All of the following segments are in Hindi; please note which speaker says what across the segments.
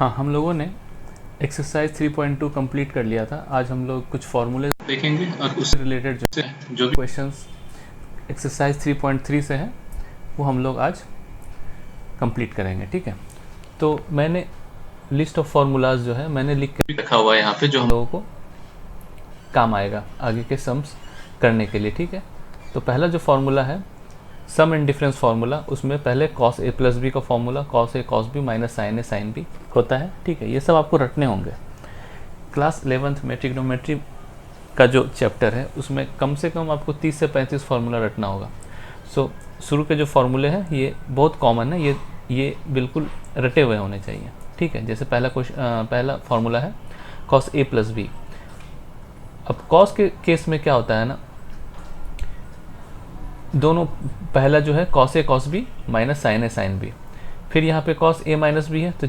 Speaker 1: हाँ, हम लोगों ने एक्सरसाइज 3.2 कंप्लीट कर लिया था। आज हम लोग कुछ फॉर्मूले
Speaker 2: देखेंगे और उससे
Speaker 1: रिलेटेड
Speaker 2: जो भी
Speaker 1: क्वेश्चंस एक्सरसाइज 3.3 से हैं वो हम लोग आज कंप्लीट करेंगे। ठीक है, तो मैंने लिस्ट ऑफ फार्मूलाज जो है मैंने लिख के
Speaker 2: रखा हुआ है यहाँ पे जो हम
Speaker 1: लोगों को काम आएगा आगे के सम्स करने के लिए। ठीक है, तो पहला जो फार्मूला है सम एंड डिफरेंस फार्मूला, उसमें पहले cos a प्लस बी का formula cos a cos b minus sine a sine b होता है। ठीक है, ये सब आपको रटने होंगे। क्लास 11th में ट्रिग्नोमेट्री का जो चैप्टर है उसमें कम से कम आपको 30 से 35 फार्मूला रटना होगा। सो शुरू के जो फार्मूले हैं ये बहुत कॉमन है, ये बिल्कुल रटे हुए होने चाहिए। ठीक है, जैसे पहला फार्मूला है cos a प्लस बी। अब cos के केस में क्या होता है ना, दोनों पहला जो है cos a cos b minus sine a sine b, फिर यहाँ पे cos a माइनस b है, तो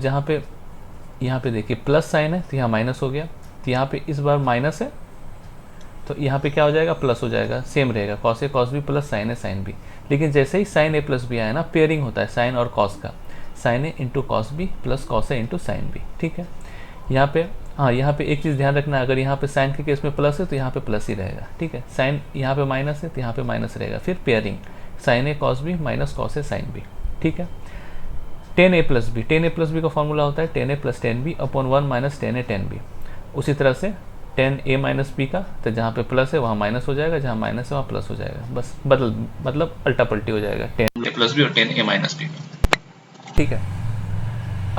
Speaker 1: यहाँ पे देखिए प्लस साइन है तो यहाँ माइनस हो गया, तो यहाँ पे इस बार माइनस है तो यहाँ पे क्या हो जाएगा, प्लस हो जाएगा, सेम रहेगा cos a cos b plus sine a sine b। लेकिन जैसे ही साइन a प्लस बी आया ना, पेयरिंग होता है साइन और cos का, sine a into cos B plus cos a into sine b। ठीक है, यहाँ पे हाँ, यहाँ पे एक चीज़ ध्यान रखना, अगर यहाँ पे साइन के केस में प्लस है तो यहाँ पे प्लस ही रहेगा। ठीक है, साइन यहाँ पे माइनस है तो यहाँ पे माइनस रहेगा, फिर pairing sine A cos B minus cos A sine B. ठीक है, टेन ए प्लस बी का फॉर्मूला होता है tan A plus tan B upon 1 minus tan A tan B. उसी तरह से टेन ए माइनस बी का, तो जहाँ पे प्लस है वहाँ माइनस हो जाएगा, जहाँ माइनस है वहाँ प्लस हो जाएगा, बस मतलब अल्टा पल्टी हो जाएगा टेन
Speaker 2: a प्लस बी और 10a माइनस बी।
Speaker 1: ठीक है,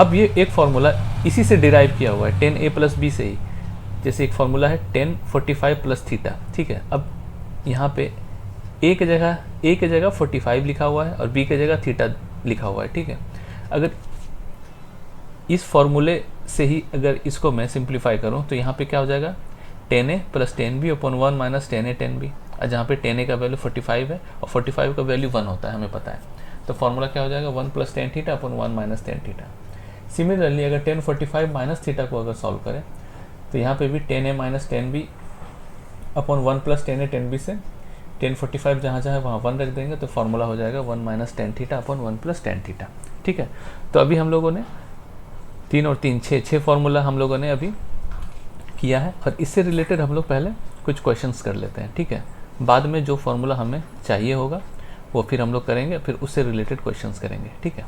Speaker 1: अब ये एक फार्मूला इसी से डिराइव किया हुआ है, टेन ए प्लस बी से ही। जैसे एक फार्मूला है टेन 45 प्लस थीटा। ठीक है, अब यहाँ पे ए की जगह 45 लिखा हुआ है और बी की जगह थीटा लिखा हुआ है। ठीक है, अगर इस फॉर्मूले से ही अगर इसको मैं सिंप्लीफाई करूँ तो यहाँ पे क्या हो जाएगा, tan A plus tan B upon 1 minus tan A tan B. और जहाँ पे टेन ए का वैल्यू 45 है और 45 का वैल्यू 1 होता है, हमें पता है, तो फॉर्मूला क्या हो जाएगा, 1 plus tan theta upon 1 minus tan theta. Similarly अगर टेन 45 माइनस थीटा को अगर सॉल्व करें तो यहाँ पे भी tan A minus tan B upon 1 plus tan A tan B से टेन 45 जहाँ जहाँ वहाँ 1 रख देंगे तो फार्मूला हो जाएगा 1 minus tan theta upon 1 plus tan theta. ठीक है, तो अभी हम लोगों ने 3 और 3 छः फार्मूला हम लोगों ने अभी किया है, और इससे रिलेटेड हम लोग पहले कुछ क्वेश्चंस कर लेते हैं। ठीक है, बाद में जो फार्मूला हमें चाहिए होगा वो फिर हम लोग करेंगे, फिर उससे रिलेटेड क्वेश्चंस करेंगे। ठीक है,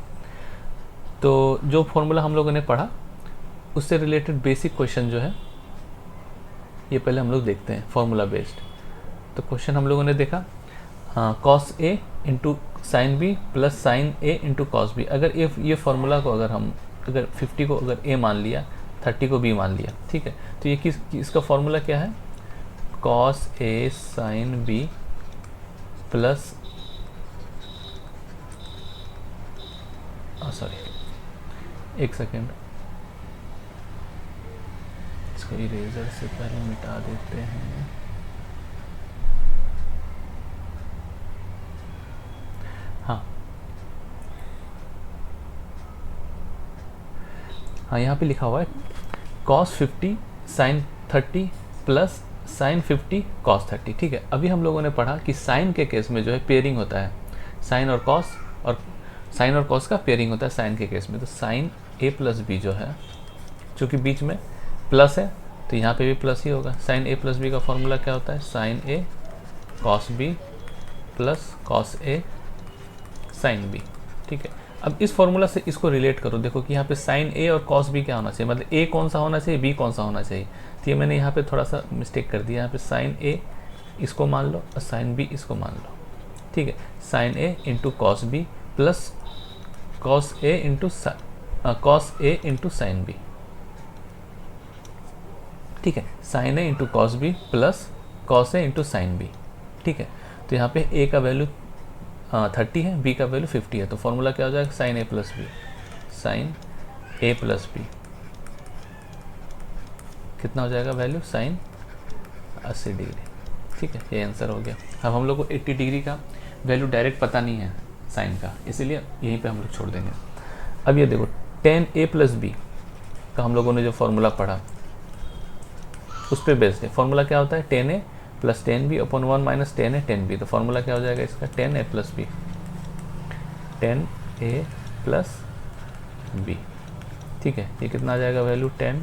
Speaker 1: तो जो फार्मूला हम लोगों ने पढ़ा उससे रिलेटेड बेसिक क्वेश्चन जो है ये पहले हम लोग देखते हैं, फार्मूला बेस्ड। तो क्वेश्चन हम लोगों ने देखा, हाँ, cos a into sine b plus sine a into cos b. अगर ये फार्मूला को अगर 50 को अगर a मान लिया, 30 को b मान लिया, ठीक है, तो ये इसका फार्मूला क्या है, cos a sine b plus sorry एक सेकेंड, इसको इरेजर से पहले मिटा देते हैं। हाँ, यहाँ पे लिखा हुआ है cos 50 sine 30 plus sine 50 cos 30। ठीक है, अभी हम लोगों ने पढ़ा कि साइन के केस में जो है पेयरिंग होता है, साइन और कॉस का पेयरिंग होता है साइन के केस में। तो साइन a प्लस बी जो है, चूँकि बीच में प्लस है तो यहाँ पे भी प्लस ही होगा। साइन a प्लस बी का फॉर्मूला क्या होता है, sine a cos b plus cos a sine b। ठीक है, अब इस फॉर्मूला से इसको रिलेट करो, देखो कि यहाँ पे साइन a और cos b क्या होना चाहिए, मतलब a कौन सा होना चाहिए, b कौन सा होना चाहिए। तो ये मैंने यहाँ पे थोड़ा सा मिस्टेक कर दिया, यहाँ पे साइन a इसको मान लो और साइन b इसको मान लो। ठीक है, sine a into cos B plus cos a into sine b। ठीक है, sine a into cos B plus cos a into sine b। ठीक है, तो यहाँ पे a का वैल्यू 30 है, b का वैल्यू 50 है, तो फॉर्मूला क्या हो जाएगा, sine a plus b, sine a plus b कितना हो जाएगा वैल्यू, साइन 80 डिग्री। ठीक है, ये आंसर हो गया। अब हम लोग को 80 डिग्री का वैल्यू डायरेक्ट पता नहीं है साइन का, इसीलिए यहीं पे हम लोग छोड़ देंगे। अब ये देखो टेन a प्लस बी का हम लोगों ने जो फॉर्मूला पढ़ा उस पर बेस्ड है। फॉर्मूला क्या होता है, tan A plus tan B upon 1 minus tan A tan B. तो फॉर्मूला क्या हो जाएगा इसका, tan A plus B, tan A plus B. ठीक है, ये कितना आ जाएगा वैल्यू 10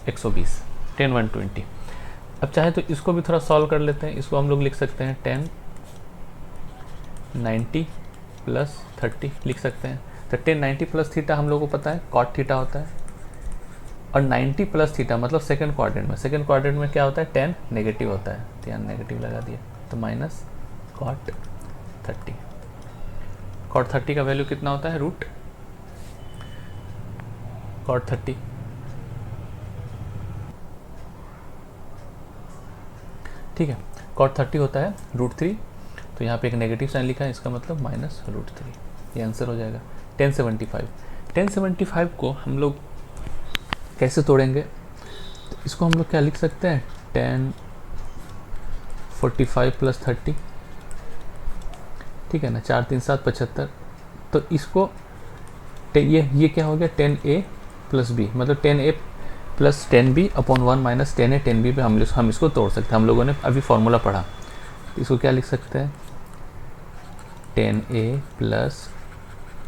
Speaker 1: 120 10 120। अब चाहे तो इसको भी थोड़ा सॉल्व कर लेते हैं। इसको हम लोग लिख सकते हैं 10 90 प्लस 30 लिख सकते हैं। तो 10 90 प्लस थीटा हम लोग को पता है कॉट थीटा होता है, और 90 प्लस थीटा मतलब सेकंड क्वाड्रेंट में, सेकंड क्वाड्रेंट में क्या होता है 10 नेगेटिव होता है, तो यहाँ नेगेटिव लगा दिया, तो माइनस कॉट 30। कॉट 30 का वैल्यू कितना होता है रूट कॉट 30, ठीक है, कॉट 30 होता है √3। तो यहाँ पे एक नेगेटिव साइन लिखा है, इसका मतलब माइनस √3, ये आंसर हो जाएगा 1075। 1075 को हम लोग कैसे तोड़ेंगे, तो इसको हम लोग क्या लिख सकते हैं 1045 प्लस 30, ठीक है ना, 4 3 7 75। तो इसको ये क्या हो गया 10a प्लस b, मतलब 10a plus 10b upon 1 minus 10a 10b पे हम इसको तोड़ सकते हैं। हम लोगों ने अभी फॉर्मूला पढ़ा, इसको क्या लिख सकते हैं 10a plus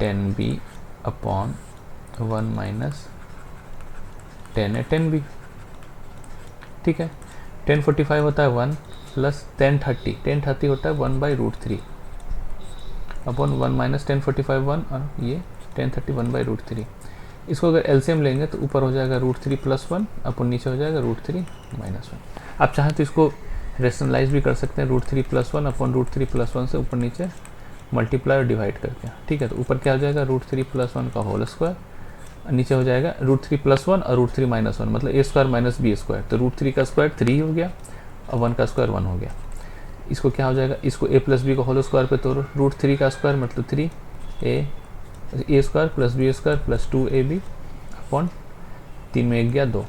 Speaker 1: 10b upon 1 minus 10a 10b, ठीक है। 1045 होता है 1 प्लस 1030 होता है 1/√3 अपॉन 1 माइनस 1045 1, और ये 1030 1/√3। इसको अगर एलसीएम लेंगे तो ऊपर हो जाएगा √3 प्लस 1 अपन नीचे हो जाएगा √3 माइनस 1। आप चाहें तो इसको रेशनलाइज भी कर सकते हैं √3 प्लस 1 अपॉन √3 प्लस 1 से ऊपर नीचे मल्टीप्लाई और डिवाइड करके, ठीक है। तो ऊपर क्या हो जाएगा √3 प्लस 1 का होल स्क्वायर, नीचे हो जाएगा √3 प्लस 1 और √3 माइनस 1, मतलब a square minus b square. तो √3 का स्क्वायर 3 हो गया और 1 का स्क्वायर 1 हो गया। इसको क्या हो जाएगा, इसको a प्लस बी का होल स्क्वायर पे तोड़ो, √3 का स्क्वायर मतलब 3a square plus b square plus 2ab upon 3 में 1 गया 2,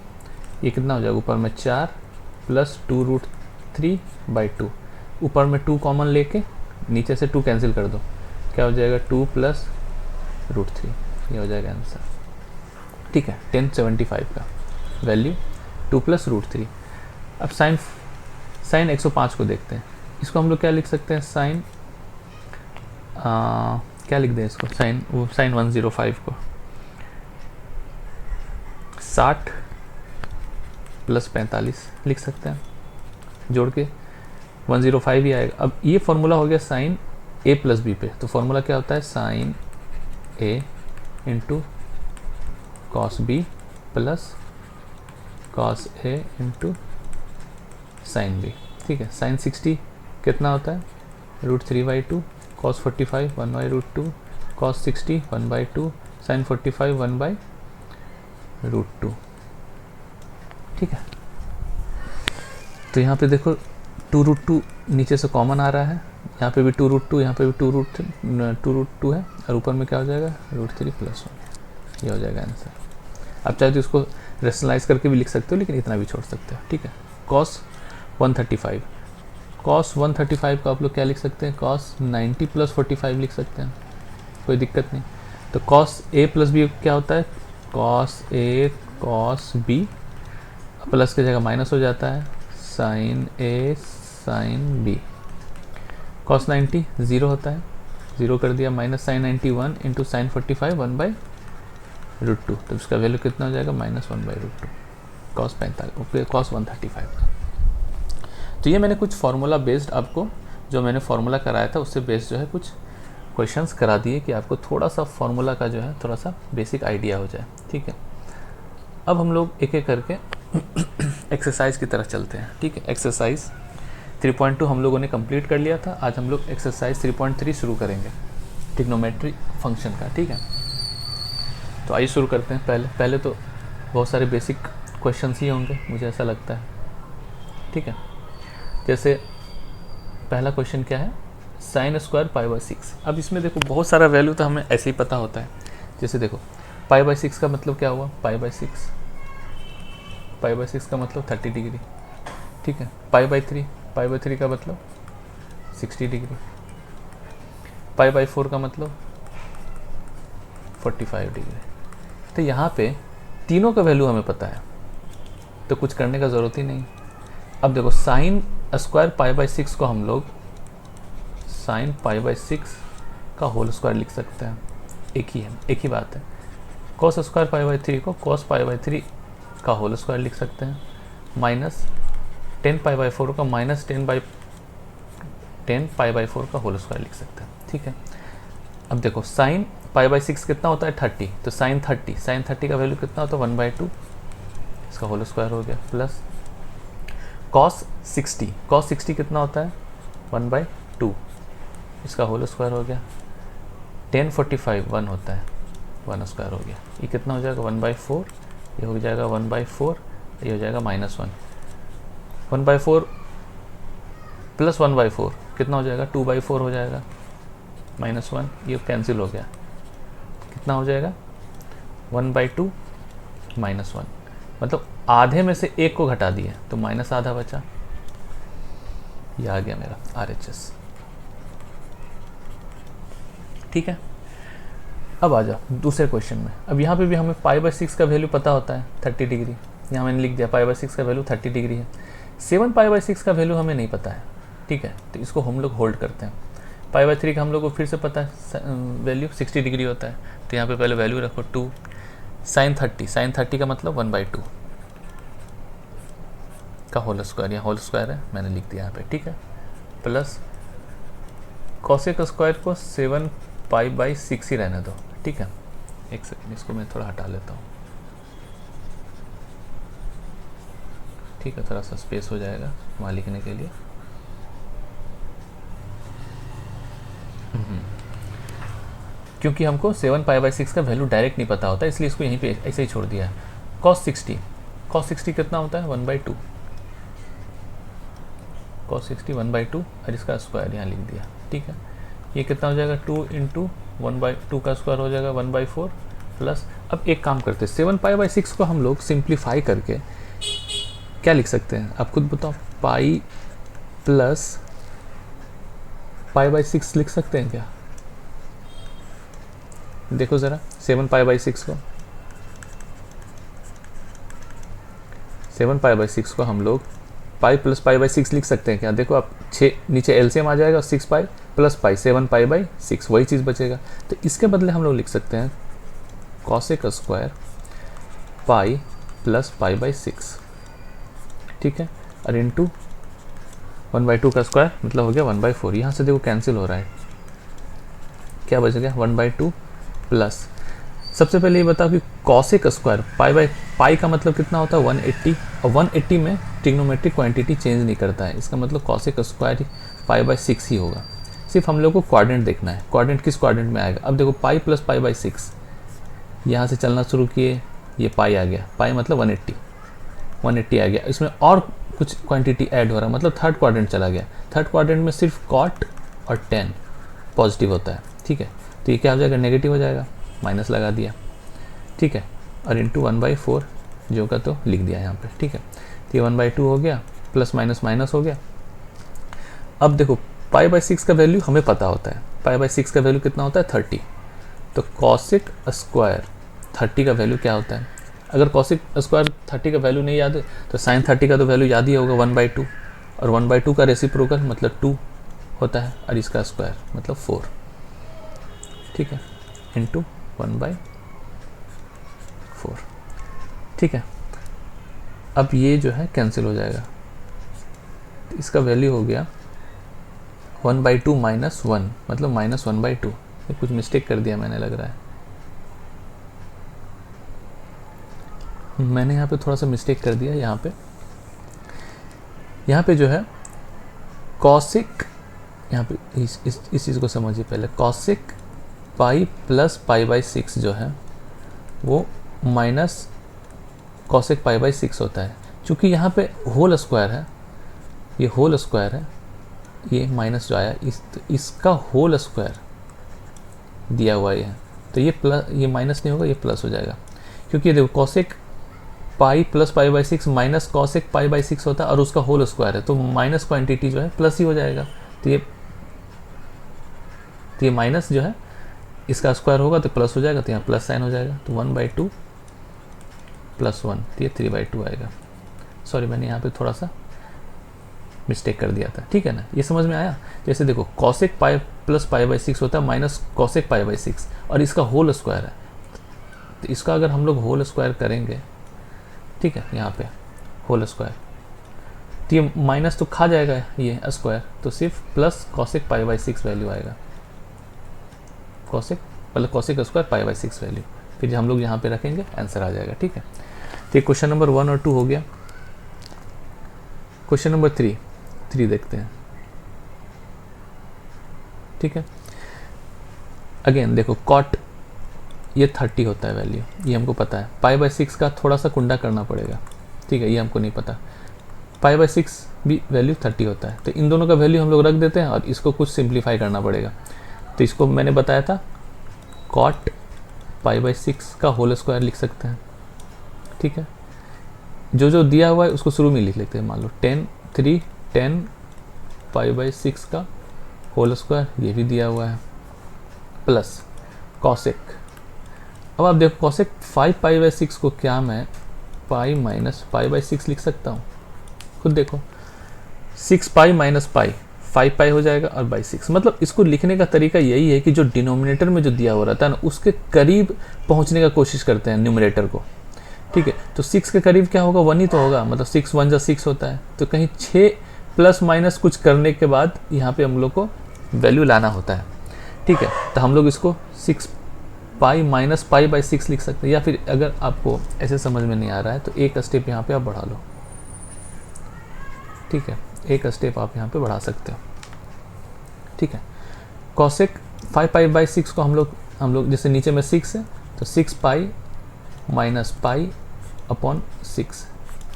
Speaker 1: ये कितना हो जाएगा ऊपर में 4 प्लस 2√3/2, ऊपर में 2 कॉमन लेके नीचे से 2 कैंसिल कर दो, क्या हो जाएगा 2 प्लस √3, ये हो जाएगा आंसर, ठीक है। 1075 का वैल्यू 2 प्लस √3। अब साइन 105 को देखते हैं। इसको हम लोग क्या लिख सकते हैं साइन क्या लिख दें इसको साइन 105 को 60 प्लस 45 लिख सकते हैं, जोड़ के 105 ही आएगा। अब ये फॉर्मूला हो गया साइन a प्लस बी पे, तो फॉर्मूला क्या होता है sine a into cos B plus cos A into sine B, ठीक है। साइन 60 कितना होता है √3/2, कॉस 45 1/√2, कॉस 60 1/2, साइन 45 1/√2, ठीक है। तो यहाँ पे देखो 2√2 नीचे से कॉमन आ रहा है, यहाँ पे भी 2√2, यहाँ पे भी 2√2 है, और ऊपर में क्या हो जाएगा √3 प्लस 1, ये हो जाएगा आंसर। आप चाहे तो इसको रेशनलाइज करके भी लिख सकते हो, लेकिन इतना भी छोड़ सकते हो, ठीक है। कॉस 135, कॉस 135 को आप लोग क्या लिख सकते हैं कॉस 90 प्लस 45 लिख सकते हैं, कोई दिक्कत नहीं। तो कॉस a प्लस बी क्या होता है cos a cos b, plus की जगह माइनस हो जाता है sine a sine b। Cos 90 0 होता है, 0 कर दिया, माइनस साइन 91 इंटू साइन 45 1/√2, तो इसका वैल्यू कितना हो जाएगा -1/√2 कॉस 45 कॉस 135 का। तो ये मैंने कुछ फार्मूला बेस्ड आपको जो मैंने फार्मूला कराया था उससे बेस्ड जो है कुछ क्वेश्चंस करा दिए कि आपको थोड़ा सा फार्मूला का जो है थोड़ा सा बेसिक आइडिया हो जाए, ठीक है। अब हम लोग एक एक करके एक्सरसाइज की तरफ चलते हैं, ठीक है। एक्सरसाइज 3.2 हम लोगों ने कंप्लीट कर लिया था, आज हम लोग एक्सरसाइज 3.3 शुरू करेंगे ट्रिग्नोमेट्री फंक्शन का, ठीक है। तो आइए शुरू करते हैं। पहले तो बहुत सारे बेसिक क्वेश्चंस ही होंगे मुझे ऐसा लगता है, ठीक है। जैसे पहला क्वेश्चन क्या है sin स्क्वायर π/6। अब इसमें देखो बहुत सारा वैल्यू तो हमें ऐसे ही पता होता है। जैसे देखो π/6 का मतलब क्या हुआ π/6 का मतलब 30 डिग्री, ठीक है। π/3 का मतलब 60 डिग्री, π/4 का मतलब 45 डिग्री। तो यहाँ पे तीनों का वैल्यू हमें पता है तो कुछ करने का ज़रूरत ही नहीं। अब देखो साइन स्क्वायर π/6 को हम लोग साइन π/6 का होल स्क्वायर लिख सकते हैं, एक ही बात है। कॉस स्क्वायर पाई बाई 3 को कॉस पाई बाई 3 का होल स्क्वायर लिख सकते हैं, माइनस 10 पाई बाई 4 का माइनस 10 पाई बाई 4 का होल स्क्वायर लिख सकते हैं। ठीक है, अब देखो साइन पाई बाई 6 कितना होता है 30, तो साइन 30 का वैल्यू कितना होता है 1/2, इसका होल स्क्वायर हो गया, प्लस कॉस 60 कितना होता है 1/2, इसका होल स्क्वायर हो गया। 1045 1 होता है, 1 स्क्वायर हो गया, ये कितना हो जाएगा 1/4, ये हो जाएगा 1/4, ये हो जाएगा -1, 1/4 प्लस 1/4 कितना हो जाएगा 2/4 हो जाएगा, -1, ये कैंसिल हो गया, कितना हो जाएगा 1/2 -1, मतलब आधे में से एक को घटा दिए तो माइनस आधा बचा, ये आ गया मेरा RHS। ठीक है, अब आ जाओ दूसरे क्वेश्चन में। अब यहाँ पे भी हमें पाई बाई 6 का वैल्यू पता होता है 30 डिग्री, यहाँ मैंने लिख दिया पाई बाई 6 का वैल्यू 30 डिग्री है। 7 पाई बाई 6 का वैल्यू हमें नहीं पता है, ठीक है, तो इसको हम लोग होल्ड करते हैं। पाई बाई 3 का हम लोग को फिर से पता है वैल्यू 60 डिग्री होता है, तो यहाँ पे पहले वैल्यू रखो 2, साइन 30 का मतलब 1/2 का होल स्क्वायर, यहाँ होल स्क्वायर है मैंने लिख दिया यहाँ पे, ठीक है, प्लस कॉसेक स्क्वायर को 7 पाई बाई 6 ही रहने दो, ठीक है। एक सेकंड, इसको मैं थोड़ा हटा लेता हूँ, ठीक है, थोड़ा सा स्पेस हो जाएगा वहाँ लिखने के लिए। क्योंकि हमको 7 पाई बाई 6 का वैल्यू डायरेक्ट नहीं पता होता, इसलिए इसको यहीं पे ऐसे ही छोड़ दिया है। कॉस 60 कितना होता है 1/2, कॉस 60 1/2 और इसका स्क्वायर यहाँ लिख दिया, ठीक है। ये कितना हो जाएगा 2 इंटू 1/2 का स्क्वायर हो जाएगा 1/4 प्लस। अब एक काम करते हैं, 7 पाई बाई 6 को हम लोग सिंप्लीफाई करके क्या लिख सकते हैं, आप खुद बताओ, पाई प्लस पाई बाई 6 लिख सकते हैं क्या? देखो ज़रा 7 पाई बाई 6 को, 7 पाई बाई 6 को हम लोग पाई प्लस पाई बाई 6 लिख सकते हैं क्या? देखो आप 6 नीचे एलसीएम आ जाएगा, 6 pi plus pi 7 pi by 6 वही चीज़ बचेगा। तो इसके बदले हम लोग लिख सकते हैं cosec square pi plus pi by 6, ठीक है, और इंटू 1/2 का स्क्वायर मतलब हो गया 1/4। यहाँ से देखो कैंसिल हो रहा है, क्या बच गया 1/2 प्लस। सबसे पहले ये बताओ कि कॉसेक स्क्वायर पाई का मतलब कितना होता है 180, और 180 में ट्रिग्नोमेट्रिक क्वांटिटी चेंज नहीं करता है, इसका मतलब कॉसेक स्क्वायर पाई बाई 6 ही होगा। सिर्फ हम लोग को क्वाड्रेंट देखना है, क्वाड्रेंट किस क्वाड्रेंट में आएगा। अब देखो पाई प्लस पाई बाई 6 यहाँ से चलना शुरू किए, ये पाई आ गया, पाई मतलब 180 आ गया, इसमें और कुछ क्वांटिटी ऐड हो रहा है, मतलब थर्ड क्वाड्रेंट चला गया। थर्ड क्वाड्रेंट में सिर्फ कॉट और टेन पॉजिटिव होता है, ठीक है, तो ये क्या हो जाएगा नेगेटिव हो जाएगा, माइनस लगा दिया, ठीक है, और इंटू 1/4 जो का तो लिख दिया यहाँ पे, ठीक है। तो ये 1/2 हो गया, प्लस माइनस माइनस हो गया। अब देखो पाई बाई 6 का वैल्यू हमें पता होता है, पाई बाई 6 का वैल्यू कितना होता है 30, तो कॉसेक स्क्वायर 30 का वैल्यू क्या होता है। अगर कॉसेक स्क्वायर 30 का वैल्यू नहीं याद है तो साइन 30 का तो वैल्यू याद ही होगा 1/2, और 1/2 का रेसिप्रोकल मतलब 2 होता है, और इसका स्क्वायर मतलब 4, ठीक है, इंटू 1/4, ठीक है। अब ये जो है कैंसिल हो जाएगा, तो इसका वैल्यू हो गया 1/2 माइनस 1 मतलब -1/2। ये कुछ मिस्टेक कर दिया मैंने लग रहा है, मैंने यहाँ पे थोड़ा सा मिस्टेक कर दिया। यहाँ पे जो है कॉसेक, यहाँ पे इस चीज़ को समझिए पहले, cosec pi plus pi by 6 जो है वो माइनस कॉसेक पाई बाई 6 होता है। चूँकि यहाँ पे होल स्क्वायर है, ये होल स्क्वायर है, ये माइनस जो आया इसका होल स्क्वायर दिया हुआ है, तो ये प्लस, ये माइनस नहीं होगा, ये प्लस हो जाएगा, क्योंकि देखो cosec pi plus pi by 6 minus cosec pi by 6 होता है और उसका होल स्क्वायर है, तो माइनस क्वांटिटी जो है प्लस ही हो जाएगा। तो ये माइनस जो है इसका स्क्वायर होगा तो प्लस हो जाएगा, तो यहाँ प्लस साइन हो जाएगा, तो 1/2 प्लस 1, तो ये 3/2 आएगा। सॉरी मैंने यहाँ पे थोड़ा सा मिस्टेक कर दिया था, ठीक है ना, ये समझ में आया। जैसे देखो cosec pi plus pi by 6 होता है माइनस कॉसेक पाई बाई 6, और इसका होल स्क्वायर है, तो इसका अगर हम लोग होल स्क्वायर करेंगे, ठीक है, यहाँ पे होल स्क्वायर, तो ये माइनस तो खा जाएगा ये स्क्वायर, तो सिर्फ plus cosec pi by 6 value आएगा, कॉसेक मतलब cosec square pi by 6 value, फिर हम लोग यहाँ पे रखेंगे आंसर आ जाएगा, ठीक है। तो क्वेश्चन नंबर 1 और 2 हो गया। क्वेश्चन नंबर 3 देखते हैं, ठीक है। अगेन देखो कॉट ये 30 होता है वैल्यू, ये हमको पता है। पाई बाई 6 का थोड़ा सा कुंडा करना पड़ेगा, ठीक है, ये हमको नहीं पता। पाई बाई 6 भी वैल्यू 30 होता है, तो इन दोनों का वैल्यू हम लोग रख देते हैं और इसको कुछ सिंप्लीफाई करना पड़ेगा। तो इसको मैंने बताया था कॉट पाई बाई 6 का होल स्क्वायर लिख सकते हैं, ठीक है। जो जो दिया हुआ है उसको शुरू में लिख लेते हैं, मान लो 10 पाई बाई 6 का होल स्क्वायर, ये भी दिया हुआ है, प्लस कॉसेक। अब आप देखो कॉसेक 5 पाई बाई 6 को क्या मैं पाई माइनस पाई बाई 6 लिख सकता हूँ, खुद देखो 6 पाई माइनस पाई 5 पाई हो जाएगा और बाई 6, मतलब इसको लिखने का तरीका यही है कि जो डिनोमिनेटर में जो दिया हुआ रहता है ना उसके करीब पहुँचने का कोशिश करते हैं न्यूमरेटर को, ठीक है। तो 6 के करीब क्या होगा, 1 ही तो होगा, मतलब 6 1 जा 6 होता है, तो कहीं 6 प्लस माइनस कुछ करने के बाद यहाँ पे हम लोग को वैल्यू लाना होता है, ठीक है। तो हम लोग इसको 6 पाई माइनस पाई बाई 6 लिख सकते हैं, या फिर अगर आपको ऐसे समझ में नहीं आ रहा है तो एक स्टेप यहाँ पे आप बढ़ा लो, ठीक है, एक स्टेप आप यहाँ पे बढ़ा सकते हो, ठीक है। कॉसेक 5 पाई बाई 6 को हम लोग जैसे नीचे में 6 है तो 6 पाई माइनस पाई अपॉन 6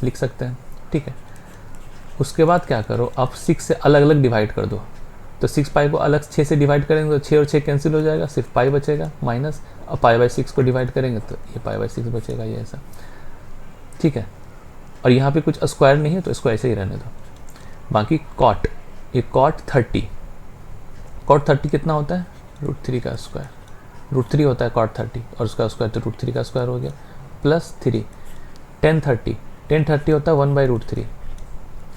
Speaker 1: लिख सकते हैं, ठीक है। उसके बाद क्या करो, आप 6 से अलग अलग डिवाइड कर दो, तो 6 पाई को अलग 6 से डिवाइड करेंगे तो 6 और 6 कैंसिल हो जाएगा, सिर्फ पाई बचेगा माइनस, और पाई बाई 6 को डिवाइड करेंगे तो ये पाई बाई 6 बचेगा, ये ऐसा, ठीक है। और यहाँ पे कुछ स्क्वायर नहीं है तो इसको ऐसे ही रहने दो। बाकी कॉट, ये कॉट 30 कितना होता है, √3 का स्क्वायर, √3 होता है कॉट 30, और उसका स्क्वायर तो √3 का स्क्वायर हो गया, प्लस 3 10 30 होता है 1 बाई √3,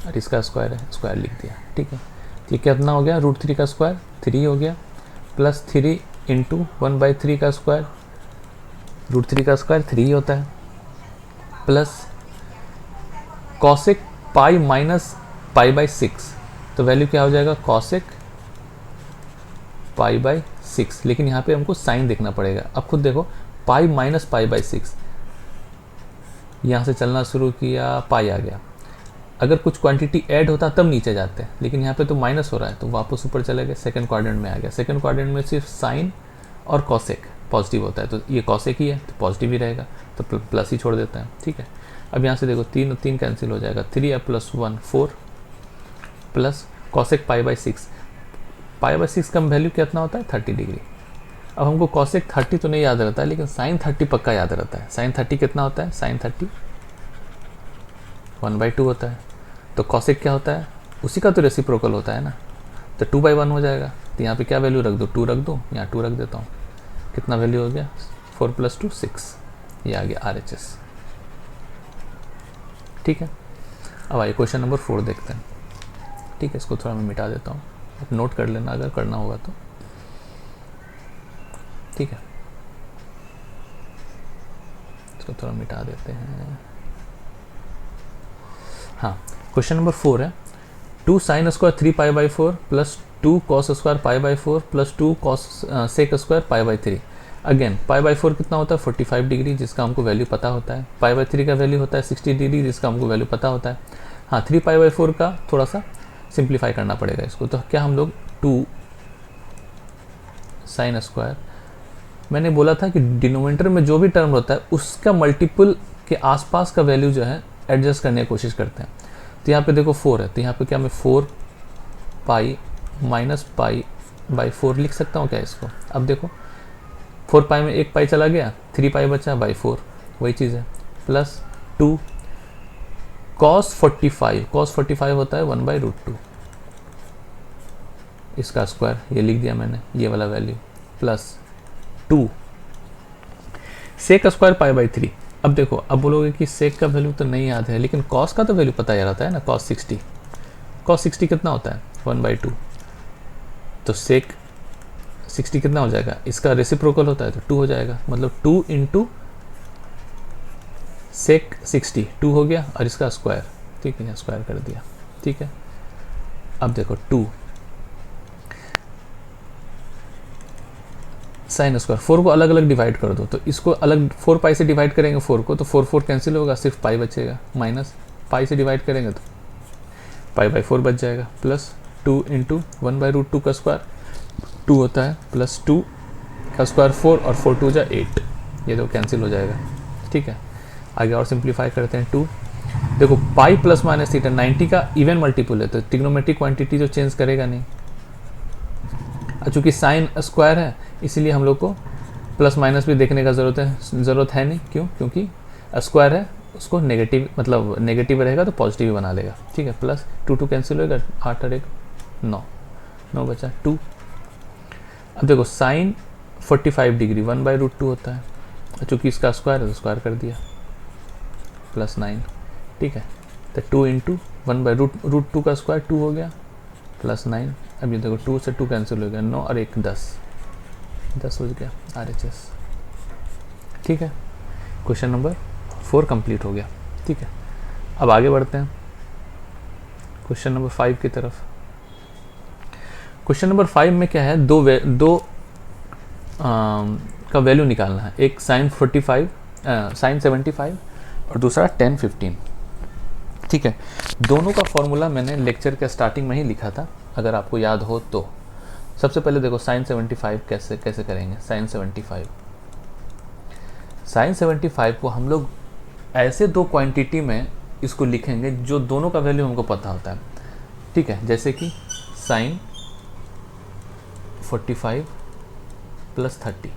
Speaker 1: और इसका स्क्वायर है, स्क्वायर लिख दिया, ठीक है। ये कितना हो गया, √3 का स्क्वायर 3 हो गया, प्लस 3 इंटू 1 बाई 3 का स्क्वायर, √3 का स्क्वायर 3 होता है, plus cosec pi minus pi by 6, तो वैल्यू क्या हो जाएगा, कॉसेक पाई बाई 6, लेकिन यहाँ पे हमको साइन देखना पड़ेगा। अब खुद देखो पाई माइनस पाई बाई 6, यहाँ से चलना शुरू किया, पाई आ गया, अगर कुछ क्वांटिटी ऐड होता तब नीचे जाते हैं, लेकिन यहाँ पे तो माइनस हो रहा है तो वापस ऊपर चले गए, सेकंड क्वाड्रेंट में आ गया। सेकंड क्वाड्रेंट में सिर्फ साइन और कॉसेक पॉजिटिव होता है, तो ये कॉसेक ही है तो पॉजिटिव ही रहेगा, तो प्लस ही छोड़ देता है, ठीक है। अब यहाँ से देखो 3 और 3 कैंसिल हो जाएगा, 3 या plus 1 4, plus cosec pi by 6, pi by 6 का वैल्यू कितना होता है 30 डिग्री। अब हमको कॉसेक 30 तो नहीं याद रहता है, लेकिन साइन 30 पक्का याद रहता है। साइन 30 कितना होता है, साइन 30 1/2 होता है, तो कॉसेक क्या होता है, उसी का तो रेसिप्रोकल होता है ना, तो 2/1 हो जाएगा। तो यहाँ पे क्या वैल्यू रख दो, 2 रख दो, यहाँ 2 रख देता हूँ, कितना वैल्यू हो गया 4 + 2 6, ये आ गया RHS, ठीक है। अब आइए क्वेश्चन नंबर 4 देखते हैं, ठीक है। इसको थोड़ा मैं मिटा देता हूँ, आप नोट कर लेना अगर करना होगा तो, ठीक है। इसको थोड़ा मिटा देते हैं। हाँ, क्वेश्चन नंबर 4 है 2 sin square 3 pi by 4 plus 2 cos square pi by 4 plus 2 cos sec square pi by 3। Again pi by 4 कितना होता है 45 डिग्री, जिसका हमको वैल्यू पता होता है। पाई बाई 3 का वैल्यू होता है 60 डिग्री, जिसका हमको वैल्यू पता होता है। हाँ, 3 पाई बाई 4 का थोड़ा सा सिंप्लीफाई करना पड़ेगा इसको, तो क्या हम लोग 2 sin स्क्वायर, मैंने बोला था कि डिनोमिनेटर में जो भी टर्म होता है उसका मल्टीपल के आसपास का वैल्यू जो है एडजस्ट करने की कोशिश करते हैं। तो यहाँ पे देखो 4 है, तो यहाँ पे क्या मैं 4 पाई माइनस पाई बाई 4 लिख सकता हूँ क्या इसको। अब देखो 4 पाई में 1 पाई चला गया, 3 पाई बचा बाई 4, वही चीज़ है, प्लस 2 cos 45 होता है 1/√2, इसका स्क्वायर ये लिख दिया मैंने, ये वाला value, plus 2 sec square pi by 3। अब देखो, अब बोलोगे कि सेक का वैल्यू तो नहीं याद है, लेकिन कॉस का तो वैल्यू पता रहता है ना, cos 60, कॉस 60 कितना होता है 1/2, तो सेक 60 कितना हो जाएगा, इसका रेसिप्रोकल होता है तो 2 हो जाएगा, मतलब 2 इंटू सेक 60 2 हो गया और इसका स्क्वायर, ठीक है, स्क्वायर कर दिया, ठीक है। अब देखो 2 साइन स्क्वायर, 4 को अलग अलग डिवाइड कर दो, तो इसको अलग 4 पाई से डिवाइड करेंगे 4 को, तो 4 4 कैंसिल होगा, सिर्फ पाई बचेगा, माइनस पाई से डिवाइड करेंगे तो पाई/4 बच जाएगा, प्लस 2 इंटू 1/√2 का स्क्वायर 2 होता है, प्लस 2 का स्क्वायर 4 और 4 2 जा 8, ये तो कैंसिल हो जाएगा, ठीक है। आगे और सिंप्लीफाई करते हैं 2, देखो पाई प्लस माइनस थीटा 90 का इवन मल्टीपल है, तो ट्रिग्नोमेट्रिक क्वांटिटी तो चेंज करेगा नहीं, चूँकि साइन स्क्वायर है इसीलिए हम लोग को प्लस माइनस भी देखने का ज़रूरत है नहीं, क्यों, क्योंकि स्क्वायर है, उसको नेगेटिव मतलब नेगेटिव रहेगा तो पॉजिटिव बना लेगा, ठीक है। प्लस 2 2 कैंसिल होगा, 8 और 1 9 9 बचा 2। अब देखो साइन 45 डिग्री 1/√2 होता है, चूँकि इसका स्क्वायर है तो स्क्वायर कर दिया, प्लस 9, ठीक है। तो 2 इंटू 1/√2 का स्क्वायर 2 हो गया, प्लस 9। अब ये देखो 2 से 2 कैंसिल हो गया, 9 और 1 10 हो गया RHS, ठीक है। क्वेश्चन नंबर 4 कंप्लीट हो गया, ठीक है। अब आगे बढ़ते हैं क्वेश्चन नंबर 5 की तरफ। क्वेश्चन नंबर 5 में क्या है, दो का वैल्यू निकालना है, एक साइन 75 और दूसरा 10 15, ठीक है। दोनों का फॉर्मूला मैंने लेक्चर के स्टार्टिंग में ही लिखा था, अगर आपको याद हो तो। सबसे पहले देखो साइन 75 कैसे करेंगे। साइन 75 को हम लोग ऐसे दो क्वांटिटी में इसको लिखेंगे जो दोनों का वैल्यू हमको पता होता है, ठीक है। जैसे कि साइन 45 प्लस 30,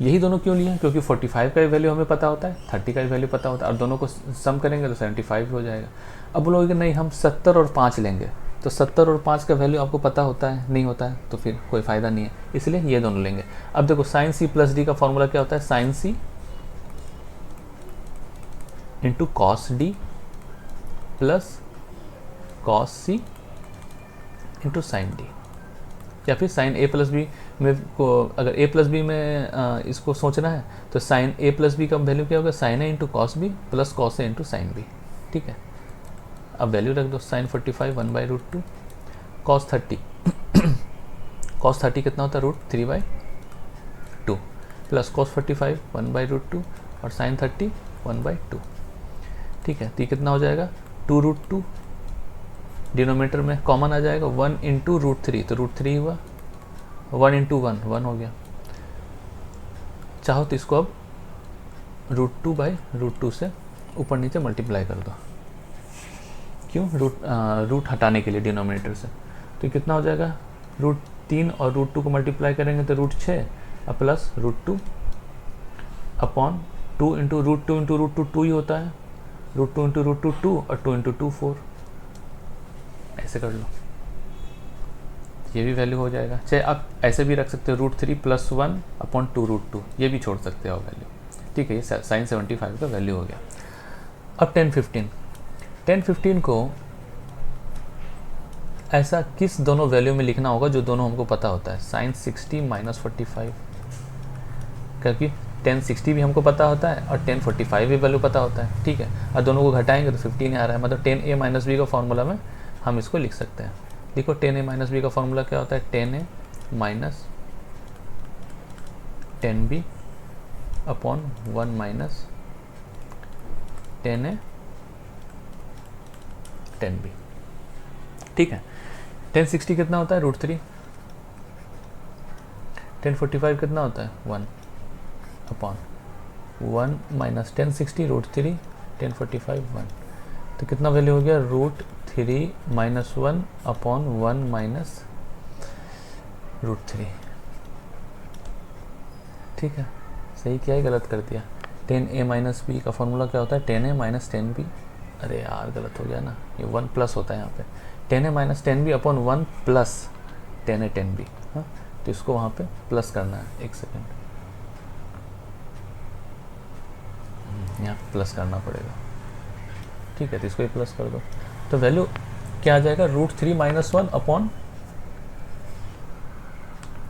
Speaker 1: यही दोनों क्यों लिए, क्योंकि 45 का वैल्यू हमें पता होता है, 30 का वैल्यू पता होता है, और दोनों को सम करेंगे तो 75 हो जाएगा। अब बोलोगे नहीं हम 70 और 5 लेंगे, तो 70 और 5 का वैल्यू आपको पता होता है, नहीं होता है तो फिर कोई फ़ायदा नहीं है, इसलिए ये दोनों लेंगे। अब देखो साइन सी प्लस डी का फॉर्मूला क्या होता है, sine C into cos D plus cos C into sine D, या फिर साइन ए प्लस बी में को अगर ए प्लस बी में इसको सोचना है तो साइन ए प्लस बी का वैल्यू क्या होगा, sine A into cos B plus cos A into sine B, ठीक है। अब वैल्यू रख दो, साइन 45 1/√2, कॉस 30 कॉस 30 कितना होता है, √3/2 प्लस कॉस 45 1/√2 और साइन 30 1/2, ठीक है। तो कितना हो जाएगा 2√2, डिनोमीटर में कॉमन आ जाएगा 1 इंटू √3, तो √3 हुआ, 1 इंटू 1 हो गया। चाहो तो इसको अब √2/√2 से ऊपर नीचे मल्टीप्लाई कर दो, क्यों, रूट हटाने के लिए डिनोमिनेटर से। तो कितना हो जाएगा, √3 और √2 को मल्टीप्लाई करेंगे तो √6 और प्लस √2 अपॉन 2 इंटू √2 इंटू √2 2 ही होता है, √2 इंटू √2 2 और 2 इंटू 2 4, ऐसे कर लो, ये भी वैल्यू हो जाएगा। चाहे आप ऐसे भी रख सकते हो √3 प्लस 1 अपॉन 2√2, ये भी छोड़ सकते हो वैल्यू, ठीक है। ये साइन 75 का वैल्यू हो गया। अब 10 15 को ऐसा किस दोनों वैल्यू में लिखना होगा जो दोनों हमको पता होता है, साइन 60 माइनस 45, क्योंकि 10 60 भी हमको पता होता है और 10 45 भी वैल्यू पता होता है, ठीक है। और दोनों को घटाएंगे तो 15 आ रहा है, मतलब 10a माइनस बी का फॉर्मूला में हम इसको लिख सकते हैं। देखो 10a माइनस बी का फॉर्मूला क्या होता है, 10a minus 10b upon 1 minus 10a 10b, ठीक है। 10 60 कितना होता है, √3, 10 45 कितना होता है 1 अपॉन 1 माइनस 10 60 √3 10 45 1, तो कितना वैल्यू हो गया, √3 माइनस 1 अपॉन 1 माइनस √3, ठीक है। सही किया है, गलत कर दिया। 10a माइनस बी का फॉर्मूला क्या होता है, 10a माइनस 10b, अरे यार गलत हो गया ना, ये 1 प्लस होता है यहाँ पे, 10a minus 10b upon 1 plus 10a 10b, हाँ, तो इसको वहाँ पे प्लस करना है, एक सेकेंड, यहाँ प्लस करना पड़ेगा, ठीक है। तो इसको प्लस कर दो, तो वैल्यू क्या आ जाएगा, √3 - 1 अपॉन,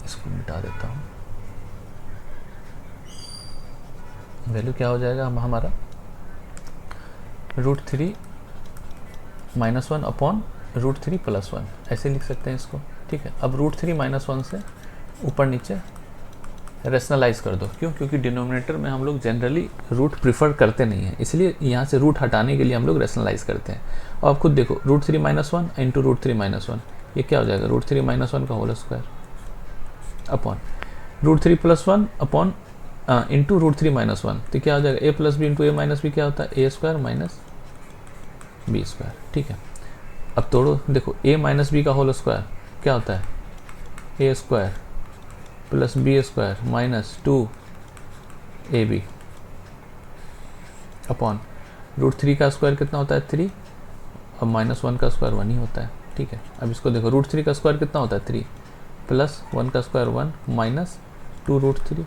Speaker 1: इसको मिटा देता हूँ, वैल्यू क्या हो जाएगा हमारा, √3 - 1 अपॉन √3 + 1, ऐसे लिख सकते हैं इसको। ठीक है, अब √3 - 1 से ऊपर नीचे रेशनलाइज कर दो। क्यों? क्योंकि डिनोमिनेटर में हम लोग जनरली रूट प्रीफर करते नहीं हैं, इसलिए यहाँ से रूट हटाने के लिए हम लोग रेशनलाइज करते हैं। और आप खुद देखो, √3 - 1 इंटू √3 - 1, ये क्या हो जाएगा, √3 - 1 का whole square upon √3 + 1 upon into √3 - 1, तो क्या हो जाएगा, a + b into a - b क्या होता है, a² - b²। ठीक है, अब तोड़ो, देखो a - b का होल स्क्वायर क्या होता है, a² + b² - 2ab अपॉन √3 का स्क्वायर कितना होता है, 3, अब -1 का स्क्वायर 1 ही होता है। ठीक है, अब इसको देखो, √3 का स्क्वायर कितना होता है, 3, प्लस 1 का स्क्वायर 1 माइनस 2√3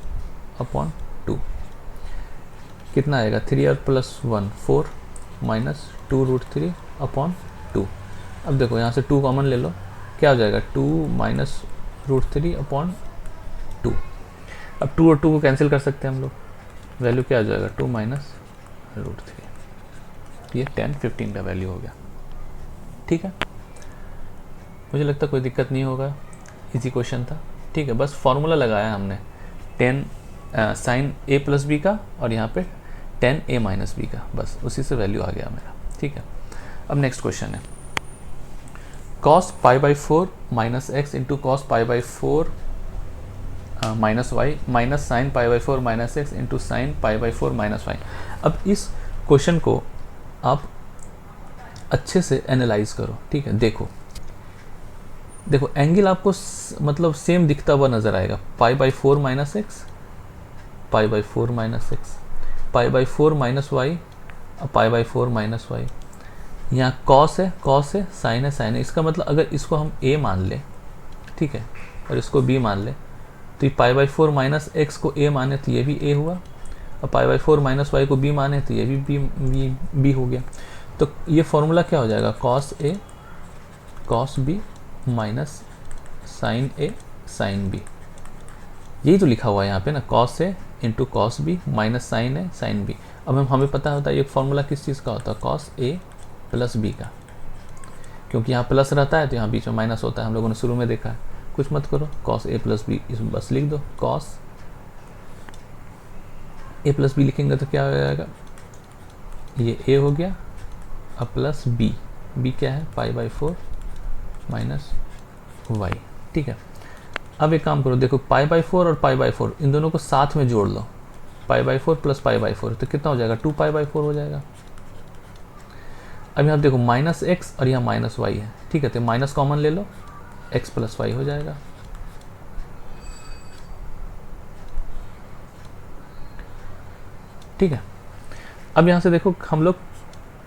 Speaker 1: अपॉन 2, कितना आएगा, 3 और प्लस 1 4 माइनस 2√3 अपॉन 2। अब देखो यहाँ से 2 कॉमन ले लो, क्या हो जाएगा, 2 माइनस √3 अपॉन 2। अब 2 और 2 को कैंसिल कर सकते हैं हम लोग, वैल्यू क्या आ जाएगा, 2 माइनस √3, ये 10 15 का वैल्यू हो गया। ठीक है, मुझे लगता है कोई दिक्कत नहीं होगा, इजी क्वेश्चन था। ठीक है, बस फॉर्मूला लगाया हमने 10 sin a + b का और यहाँ पे 10 a - b का, बस उसी से वैल्यू आ गया मेरा। ठीक है, अब नेक्स्ट क्वेश्चन है, cos π/4 - x into cos π/4 -y minus sin π/4 - x into sin π/4 - y। अब इस क्वेश्चन को आप अच्छे से एनालाइज करो। ठीक है, देखो एंगल आपको मतलब सेम दिखता हुआ नजर आएगा, π/4 - x, π/4 - x, π/4 - y और π/4 - y। यहाँ cos है sin है, इसका मतलब अगर इसको हम a मान ले, ठीक है, और इसको b मान ले, तो ये π/4 - x को a माने तो ये भी a हुआ, और π/4 - y को b माने तो ये भी b हो गया। तो ये फॉर्मूला क्या हो जाएगा, cos a cos b minus sin a sin b, यही तो लिखा हुआ है यहाँ पे ना, cos a into cos b minus sin a sin b। अब हमें पता होता है ये फॉर्मूला किस चीज़ का होता है, cos a + b का, क्योंकि यहाँ प्लस रहता है तो यहाँ बीच में माइनस होता है, हम लोगों ने शुरू में देखा है। कुछ मत करो, cos a + b इसमें बस लिख दो, cos a + b लिखेंगे तो क्या हो जाएगा, ये a हो गया, अब प्लस b क्या है, π/4 - y। ठीक है, अब एक काम करो, देखो π/4 और π/4 इन दोनों को साथ में जोड़ लो, π/4 + π/4 तो कितना हो जाएगा, 2π/4 हो जाएगा। अब यहाँ देखो -x और यहाँ -y है, ठीक है, तो माइनस कॉमन ले लो, x + y हो जाएगा। ठीक है, अब यहाँ से देखो हम लोग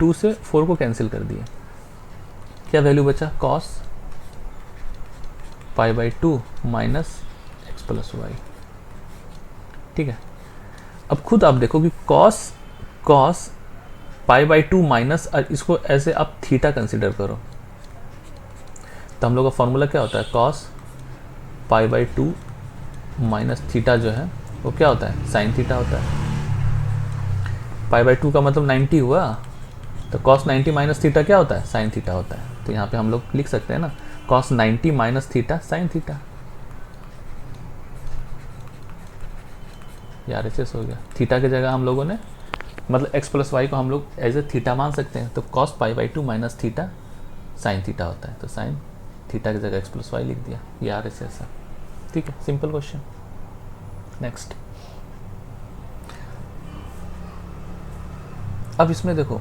Speaker 1: 2 से 4 को कैंसिल कर दिए, क्या वैल्यू बचा, cos π/2 माइनस x + y। ठीक है, अब खुद आप देखो कि cos π/2 माइनस, और इसको ऐसे आप थीटा कंसिडर करो, तो हम लोग का फॉर्मूला क्या होता है, cos π/2 माइनस थीटा जो है वो क्या होता है, sin थीटा होता है। π/2 का मतलब 90 हुआ, तो cos 90 माइनस थीटा क्या होता है, sin थीटा होता है। तो यहाँ पे हम लोग लिख सकते हैं ना, cos 90 minus theta sin theta, यार ऐसे हो गया, थीटा की जगह हम लोगों ने मतलब x + y को हम लोग एज ए थीटा मान सकते हैं, तो cos π/2 minus theta sin theta होता है, तो sin थीटा की जगह x + y लिख दिया, यार ऐसा। ठीक है, सिंपल क्वेश्चन। नेक्स्ट, अब इसमें देखो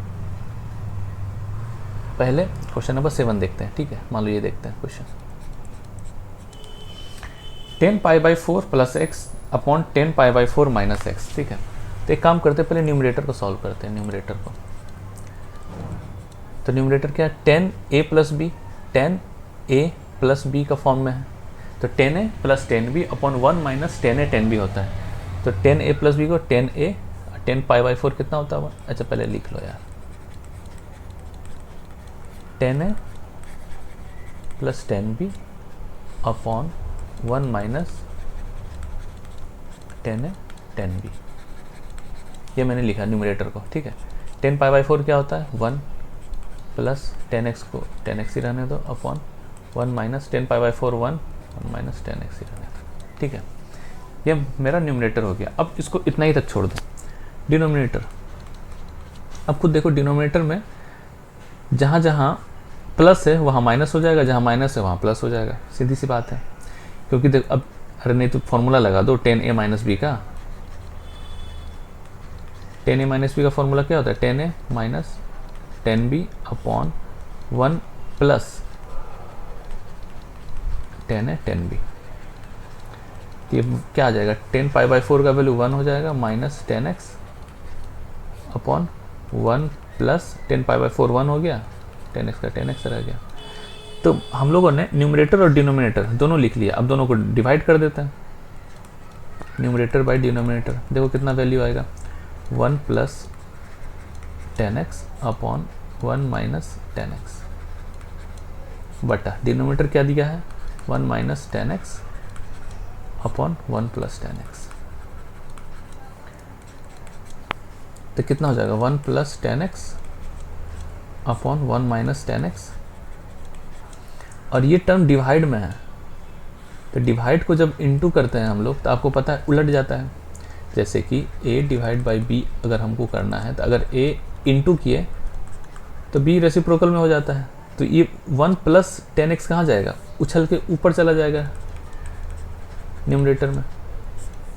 Speaker 1: पहले क्वेश्चन नंबर 7 देखते हैं। ठीक है, मान लो ये देखते हैं क्वेश्चन, 10 π/4 + x अपॉन 10 π/4 - x। ठीक है, तो एक काम करते हैं, पहले न्यूमरेटर को सॉल्व करते हैं, न्यूमरेटर को। तो न्यूमरेटर क्या है, 10a + b, 10a + b का फॉर्म में है, तो 10a + 10b upon 1 minus 10a 10b होता है। तो 10a + b को 10a 10 π/4 कितना होता है, अच्छा पहले लिख लो यार, 10a plus 10b upon 1 minus 10a 10b, ये मैंने लिखा न्यूमरेटर को, ठीक है। 10 पाई बाई 4 क्या होता है 1 प्लस 10x को 10x ही रहने दो upon 1 minus 10 pi by 4 1 minus 10x ही रहने दो, ठीक है। ये मेरा न्यूमरेटर हो गया। अब इसको इतना ही तक छोड़ दो। डिनोमिनेटर, अब खुद देखो डिनोमिनेटर में जहाँ जहाँ प्लस है वहाँ माइनस हो जाएगा, जहाँ माइनस है वहाँ प्लस हो जाएगा, सीधी सी बात है। क्योंकि देखो अब अरे नहीं तो फॉर्मूला लगा दो 10a माइनस बी का। 10a माइनस बी का फॉर्मूला क्या होता है 10a minus 10b upon 1 plus 10a 10b। ये क्या आ जाएगा 10 पाई बाई 4 का वैल्यू 1 हो जाएगा minus 10x upon 1 plus 10 pi by 4 1 हो गया, 10x का 10x रह गया। तो हम लोगों ने न्यूमरेटर और डिनोमिनेटर दोनों लिख लिया। अब दोनों को डिवाइड कर देते हैं, न्यूमरेटर बाय डिनोमिनेटर। देखो कितना वैल्यू आएगा 1 plus 10x upon 1 minus 10x बटा डिनोमिनेटर क्या दिया है 1 minus 10x upon 1 plus 10x। तो कितना हो जाएगा 1 plus 10x upon 1 minus 10x। और ये टर्म डिवाइड में है, तो डिवाइड को जब इनटू करते हैं हम लोग तो आपको पता है उलट जाता है। जैसे कि a डिवाइड बाई b अगर हमको करना है तो अगर a इनटू किए तो b रेसिप्रोकल में हो जाता है। तो ये 1 प्लस 10x कहाँ जाएगा, उछल के ऊपर चला जाएगा न्यूमरेटर में,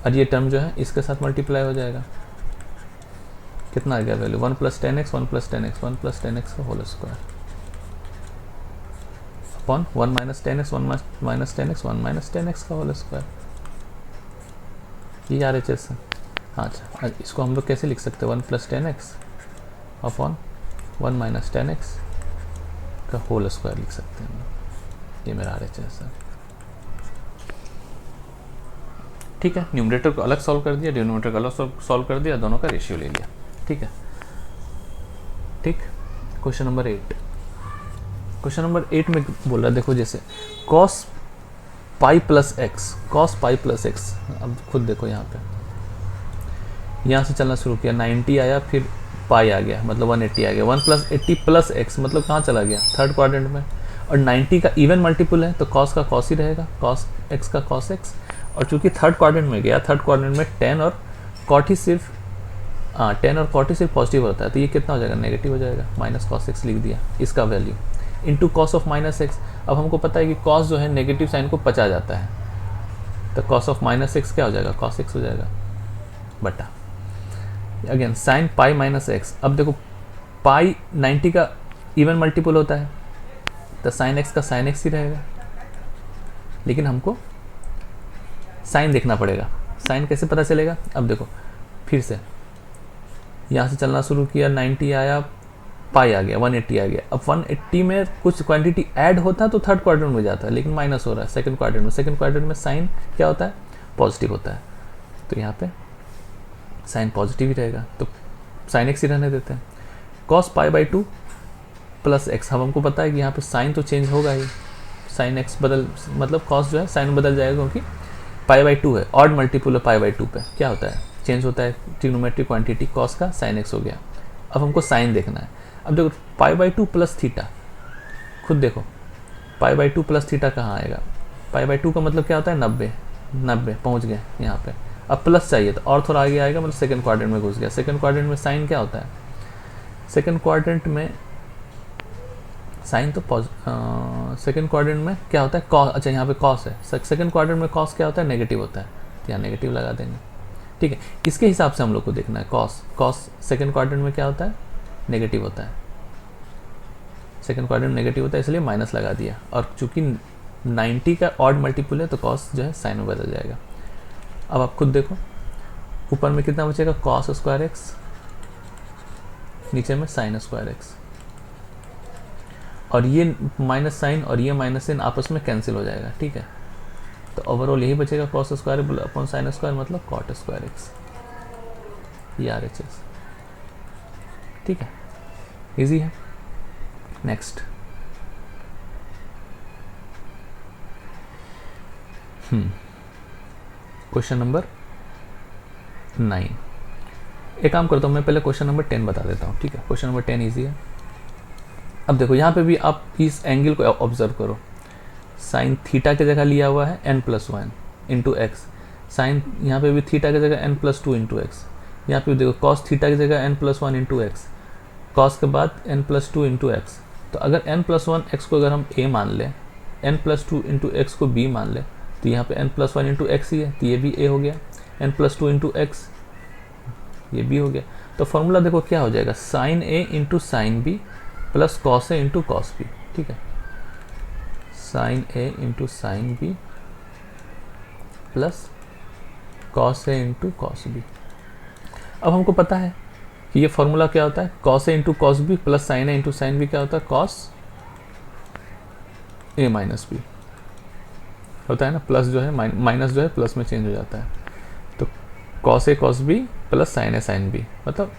Speaker 1: और ये टर्म जो है इसके साथ मल्टीप्लाई हो जाएगा। कितना आ गया value 1 plus 10x 1 plus 10x 1 plus 10x का whole square upon 1 minus 10x 1 minus 10x 1 minus 10x का होल स्क्वायर। ये RHS है। हाँ अच्छा, इसको हम लोग कैसे लिख सकते हैं 1 plus 10x upon 1 minus 10x का होल स्क्वायर लिख सकते हैं। ये मेरा RHS है, ठीक है। न्यूमरेटर को अलग सॉल्व कर दिया, डिनोमिनेटर को अलग सॉल्व कर दिया, दोनों का रेशियो ले लिया, ठीक है। ठीक, क्वेश्चन नंबर 8। क्वेश्चन नंबर 8 में बोल रहा है देखो जैसे cos pi plus x, cos pi plus x. अब खुद देखो यहाँ पे, यहाँ से चलना शुरू किया 90 आया, फिर पाई आ गया मतलब 180 आ गया, 1 प्लस 80 प्लस एक्स मतलब कहाँ चला गया थर्ड क्वाड्रेंट में। और 90 का इवन मल्टीपल है तो cos का cos ही रहेगा, cos x का cos x। और चूंकि थर्ड क्वाड्रेंट में गया, थर्ड क्वाड्रेंट में tan और cot ही सिर्फ tan और cot ही सिर्फ पॉजिटिव होता है, तो ये कितना हो जाएगा नेगेटिव हो जाएगा, माइनस cos x लिख दिया इसका value into cos of minus x. अब हमको पता है कि cos जो है नेगेटिव साइन को पचा जाता है, तो cos ऑफ माइनस एक्स क्या हो जाएगा cos x हो जाएगा बटा again sine pi minus x. अब देखो पाई 90 का इवन मल्टीपल होता है तो साइन एक्स का साइन एक्स ही रहेगा, लेकिन हमको साइन देखना पड़ेगा। साइन कैसे पता चलेगा, अब देखो फिर से यहाँ से चलना शुरू किया 90 आया, पाई आ गया 180 आ गया। अब 180 में कुछ क्वांटिटी ऐड होता है तो थर्ड क्वाड्रेंट में जाता है, लेकिन माइनस हो रहा है सेकंड क्वाड्रेंट में। सेकंड क्वाड्रेंट में साइन क्या होता है पॉजिटिव होता है, तो यहाँ पे साइन पॉजिटिव ही रहेगा, तो साइन एक्स ही रहने देते हैं। cos pi by 2 plus x, अब हमको पता है कि यहाँ पे साइन तो चेंज होगा ही, साइन एक्स बदल मतलब cos जो है साइन बदल जाएगा, क्योंकि पाई बाई 2 है, ऑड मल्टीपल है पाई बाई 2 पे, क्या होता है चेंज होता है ट्रिग्नोमेट्रिक क्वांटिटी cos का साइन एक्स हो गया। अब हमको साइन देखना है। अब देखो पाई बाई 2 प्लस थीटा, खुद देखो पाई बाई 2 प्लस थीटा कहाँ आएगा, पाई बाई 2 का मतलब क्या होता है 90 पहुँच गए यहाँ पे। अब प्लस चाहिए तो और थोड़ा आगे आएगा, मतलब सेकंड क्वाड्रेंट में घुस गया। सेकंड क्वाड्रेंट में साइन क्या होता है, सेकंड क्वाड्रेंट में साइन तो सेकंड क्वाड्रेंट में क्या होता है कॉस। अच्छा यहाँ पे कॉस है, सेकंड क्वाड्रेंट में कॉस क्या होता है नेगेटिव होता है, तो यहाँ नेगेटिव लगा देंगे, ठीक है। इसके हिसाब से हम लोग को देखना है कॉस सेकंड क्वाड्रेंट में क्या होता है नेगेटिव होता है, सेकंड क्वाड्रेंट नेगेटिव होता है इसलिए माइनस लगा दिया। और चूंकि 90 का ऑड मल्टीपल है तो कॉस जो है साइन में बदल जाएगा। अब आप खुद देखो ऊपर में कितना बचेगा cos स्क्वायर एक्स, नीचे में साइन स्क्वायर एक्स, और ये माइनस साइन और ये माइनस साइन आपस में कैंसिल हो जाएगा, ठीक है। तो ओवरऑल यही बचेगा cos square upon sine square मतलब cot स्क्वायर एक्स, ये RHS, ठीक है, इजी है। Next question number 9। एक काम करता हूँ, मैं पहले क्वेश्चन नंबर 10 बता देता हूँ, ठीक है। क्वेश्चन नंबर 10 ईजी है। अब देखो यहाँ पे भी आप इस एंगल को ऑब्जर्व करो, साइन थीटा की जगह लिया हुआ है n+1 इंटू एक्स, साइन यहाँ पे भी थीटा की जगह n+2 इंटू एक्स, यहाँ पे देखो कॉस थीटा की जगह n+1 इंटू एक्स, कॉस के बाद n+2 इंटू एक्स। तो अगर n+1 x को अगर हम a मान लें, n+2 इंटू एक्स को b मान लें, तो यहाँ पे n+1 इंटू एक्स ही है, तो ये भी a हो गया, n+2 इंटू एक्स ये b हो गया। तो फॉर्मूला देखो क्या हो जाएगा, sine a into sine b plus cos a into cos b, ठीक है। Sine a into sine b plus cos a into cos b। अब हमको पता है कि ये फॉर्मूला क्या होता है, cos a into cos b plus sine a into sine b क्या होता है, कॉस a माइनस b होता है ना। प्लस जो है माइनस जो है प्लस में चेंज हो जाता है। तो cos a cos b plus sine a sine b, मतलब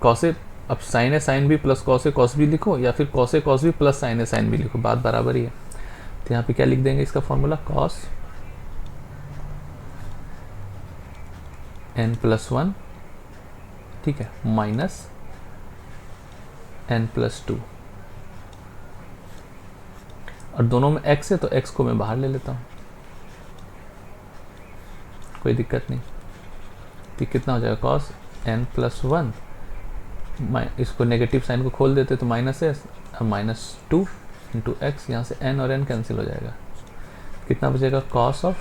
Speaker 1: कॉस a, अब sine a sine b plus cos a cos b लिखो, या फिर cos a cos b plus sine a sine b लिखो, बात बराबर ही है। तो यहाँ पे क्या लिख देंगे इसका फॉर्मूला, कॉस n+1, ठीक है, माइनस n+2, और दोनों में x है तो x को मैं बाहर ले लेता हूँ, कोई दिक्कत नहीं। तो कितना हो जाएगा, कॉस n+1, इसको नेगेटिव साइन को खोल देते तो माइनस है, अब -2 इंटू एक्स, यहाँ से n और n कैंसिल हो जाएगा, कितना बचेगा, कॉस ऑफ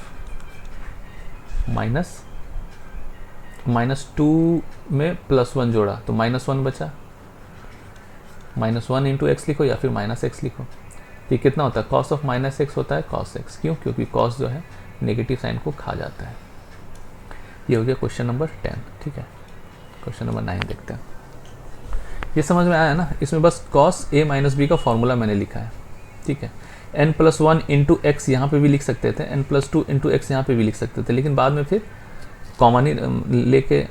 Speaker 1: -2 में +1 जोड़ा तो -1 बचा, -1 इंटू एक्स लिखो या फिर -x लिखो। ये कितना होता है, कॉस ऑफ -x होता है कॉस x, क्यों, क्योंकि कॉस जो है नेगेटिव साइन को खा जाता है। ये हो गया क्वेश्चन नंबर 10, ठीक है। क्वेश्चन नंबर 9 देखते हैं। ये समझ में आया ना, इसमें बस कॉस a माइनस बी का फॉर्मूला मैंने लिखा है, ठीक है। n+1 इंटू एक्स यहाँ पे भी लिख सकते थे, n+2 इंटू एक्स यहाँ पे भी लिख सकते थे, लेकिन बाद में फिर कॉमन ही लेके,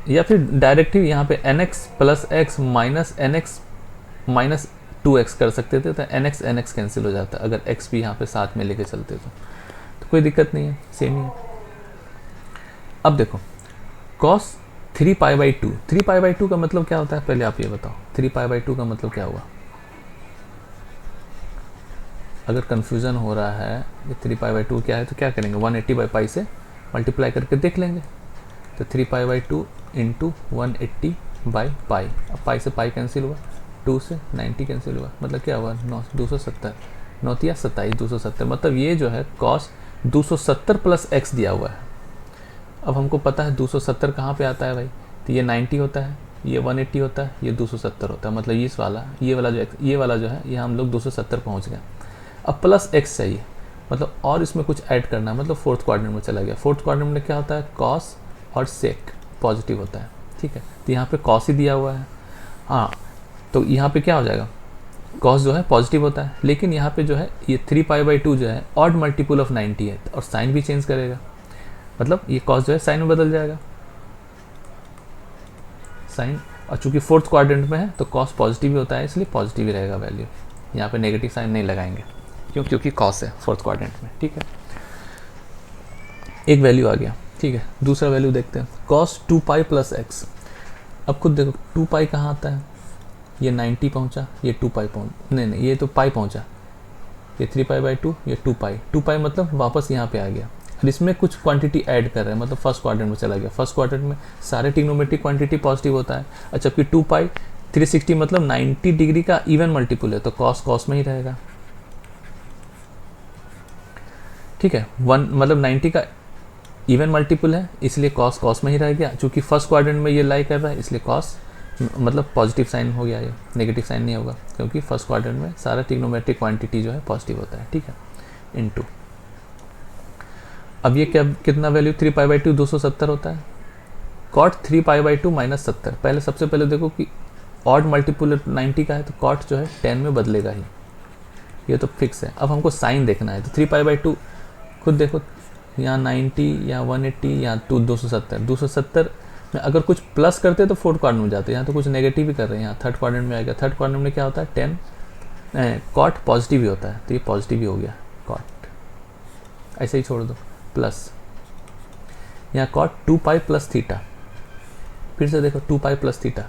Speaker 1: या फिर डायरेक्ट ही यहाँ पे nx plus x minus nx minus 2x कर सकते थे, तो nx कैंसिल हो जाता अगर x भी यहाँ पे साथ में लेके चलते तो कोई दिक्कत नहीं है, सेम ही है। अब देखो cos 3π/2, 3π/2 का मतलब क्या होता है, पहले आप ये बताओ, 3π/2 का मतलब क्या हुआ। अगर कंफ्यूजन हो रहा है ये 3π/2 क्या है, तो क्या करेंगे, 180/π से मल्टीप्लाई करके देख लेंगे। तो 3π/2 इंटू 180/π, अब पाई से पाई कैंसिल हुआ, 2 से 90 कैंसिल हुआ, मतलब क्या हुआ, 270, 9 या 27, 270, मतलब ये जो है cos 270 प्लस x दिया हुआ है। अब हमको पता है 270 कहाँ पे आता है भाई, तो ये 90 होता है, ये 180 होता है, ये 270 होता है, मतलब ये वाला जो है ये हम लोग 270 पहुँच गए। अब प्लस x चाहिए, मतलब और इसमें कुछ ऐड करना है, मतलब फोर्थ क्वाड्रेंट में चला गया। फोर्थ क्वाड्रेंट में क्या होता है, कॉस और सेक पॉजिटिव होता है, ठीक है। तो यहाँ पे कॉस ही दिया हुआ है, हाँ, तो यहाँ पे क्या हो जाएगा, कॉस जो है पॉजिटिव होता है, लेकिन यहाँ पे जो है ये 3π/2 जो है ऑड मल्टीपल ऑफ 90 है, और साइन भी चेंज करेगा, मतलब ये कॉस जो है साइन में बदल जाएगा, साइन, और चूंकि फोर्थ क्वाड्रेंट में है तो कॉस पॉजिटिव ही होता है, इसलिए पॉजिटिव ही रहेगा वैल्यू, यहाँ पे नेगेटिव साइन नहीं लगाएंगे, क्यों, क्योंकि कॉस है फोर्थ क्वाड्रेंट में, ठीक है। एक वैल्यू आ गया, ठीक है। दूसरा वैल्यू देखते हैं, cos 2π प्लस एक्स। अब खुद देखो 2π कहाँ आता है, ये 90 पहुँचा, ये 2π नहीं ये तो पाई पहुँचा, ये 3π/2, ये 2π मतलब वापस यहाँ पे आ गया, और इसमें कुछ क्वांटिटी ऐड कर रहे हैं, मतलब फर्स्ट क्वाड्रेंट में चला गया। फर्स्ट क्वाड्रेंट में सारे ट्रिग्नोमेट्रिक क्वांटिटी पॉजिटिव होता है, अच्छा, जबकि 2π 360 मतलब 90 डिग्री का इवन मल्टीपल है, तो कॉस में ही रहेगा, ठीक है। 1 मतलब 90 का इवन मल्टीपल है, इसलिए कॉस में ही रह गया। चूंकि फर्स्ट क्वाड्रेंट में ये लाई कर रहा है, इसलिए कॉस मतलब पॉजिटिव साइन हो गया, ये नेगेटिव साइन नहीं होगा, क्योंकि फर्स्ट क्वाड्रेंट में सारा ट्रिग्नोमेट्रिक क्वांटिटी जो है पॉजिटिव होता है, ठीक है, इनटू। अब ये क्या, कितना वैल्यू, 3π/2 270 होता है, कॉट 3π/2 माइनस 70। पहले सबसे पहले देखो कि ऑड मल्टीपल 90 का है, तो कॉट जो है 10 में बदलेगा ही, ये तो फिक्स है। अब हमको साइन देखना है, तो 3π/2 खुद देखो, यहाँ 90 या 180 या 270 में अगर कुछ प्लस करते तो फोर्थ क्वाड्रेंट में जाते, यहाँ तो कुछ नेगेटिव ही कर रहे हैं, यहाँ थर्ड क्वाड्रेंट में आएगा। थर्ड क्वाड्रेंट में क्या होता है, 10 कॉट पॉजिटिव ही होता है, तो ये पॉजिटिव ही हो गया कॉट, ऐसे ही छोड़ दो। प्लस यहाँ कॉट 2 पाई प्लस थीटा, फिर से देखो 2 पाई प्लस थीटा,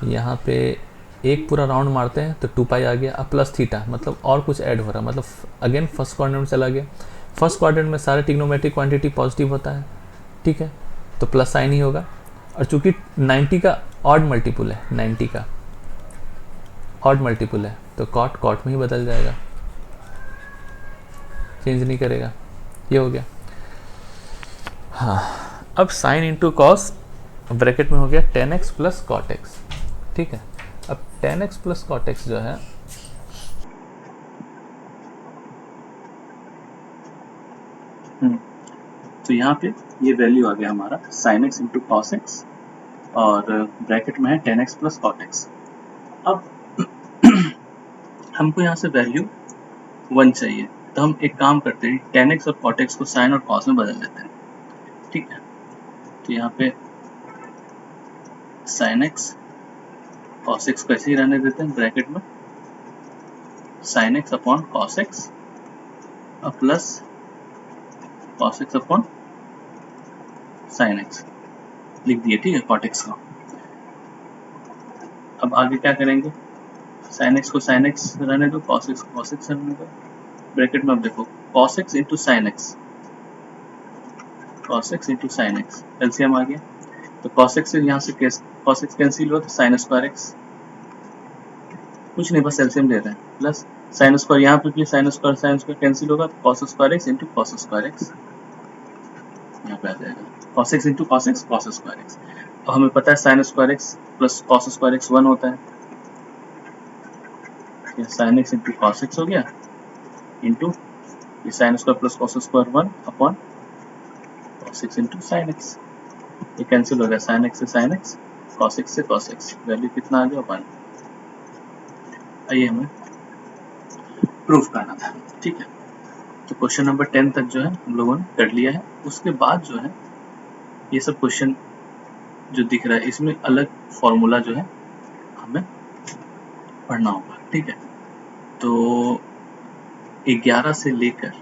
Speaker 1: यहाँ पे एक पूरा राउंड मारते हैं तो 2 पाई आ गया, अब प्लस थीटा मतलब और कुछ ऐड हो रहा है, मतलब अगेन फर्स्ट क्वाड्रेंट में चला गया। फर्स्ट क्वाड्रेंट में सारे ट्रिग्नोमेट्रिक क्वांटिटी पॉजिटिव होता है, ठीक है, तो प्लस साइन ही होगा। और चूंकि 90 का ऑड मल्टीपुल है, 90 का ऑड मल्टीपुल है, तो कॉट कॉट में ही बदल जाएगा, चेंज नहीं करेगा। ये हो गया। हाँ, अब साइन इंटू कॉस ब्रैकेट में हो गया 10x प्लस कॉट एक्स, ठीक है। अब 10x प्लस कॉट एक्स जो है
Speaker 2: तो यहाँ पे ये वैल्यू आ गया हमारा sine x into cos X और ब्रैकेट में है 10x प्लस कॉट एक्स। अब हमको यहाँ से वैल्यू 1 चाहिए, तो हम एक काम करते हैं 10x और कॉट एक्स को साइन और कॉस में बदल देते हैं, ठीक है। तो यहाँ पे साइन एक्स कॉस एक्स को ऐसे ही रहने देते हैं, ब्रैकेट में sine X upon cos X और plus cos X upon sine X लिख दिए, ठीक है, कॉट एक्स का। अब आगे क्या करेंगे, साइन एक्स को साइन एक्स रहने दो, कॉस एक्स को कॉस एक्स रहने दो, ब्रैकेट में अब देखो cos X into sine X, cos X into sine X, LCM आ गया। तो कॉस एक्स से यहाँ से कॉस एक्स कैंसिल हुआ तो साइन स्क्वायर एक्स, कुछ नहीं बस एलसीएम ले रहे हैं, प्लस साइन स्क्वायर यहाँ पे भी साइन स्क्वायर कैंसिल होगा तो cos square x into cos square x यहाँ पे आ जाएगा, cos X into cos x cos square x. और हमें पता है sine square x plus cos square x 1 होता है, sine x into cos x हो गया इंटू ये sine square plus cos square 1 upon cos X into sine x, ये कैंसिल हो गया, साइन एक्स से साइन एक्स, कॉस एक्स से कॉस एक्स, वैल्यू कितना आ गया 1। आइए हमें प्रूफ करना था, ठीक है। तो क्वेश्चन नंबर 10 तक जो है हम लोगों ने कर लिया है। उसके बाद जो है ये सब क्वेश्चन जो दिख रहा है इसमें अलग फॉर्मूला जो है हमें पढ़ना होगा, ठीक है। तो 11 से लेकर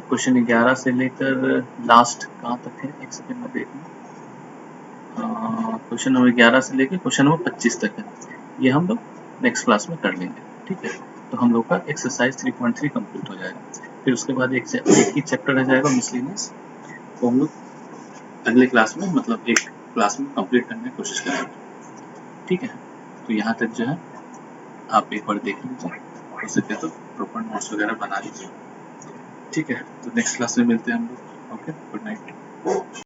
Speaker 2: क्वेश्चन 11 से लेकर लास्ट कहाँ तक है, एक सेकेंड में देखना, क्वेश्चन नंबर 11 से लेकर क्वेश्चन नंबर 25 तक है, ये हम लोग नेक्स्ट क्लास में कर लेंगे, ठीक है। तो हम लोग का एक्सरसाइज 3.3 कंप्लीट हो जाएगा, फिर उसके बाद एक ही चैप्टर रह जाएगा मिसलेनियस, तो हम लोग अगले क्लास में मतलब एक क्लास में कंप्लीट करने की कोशिश करेंगे, ठीक है। तो यहाँ तक जो है आप एक बार देख लीजिए, हो सके तो प्रॉपर नोट्स वगैरह बना लीजिए, ठीक है। तो नेक्स्ट क्लास में मिलते हैं हम लोग, ओके, गुड नाइट।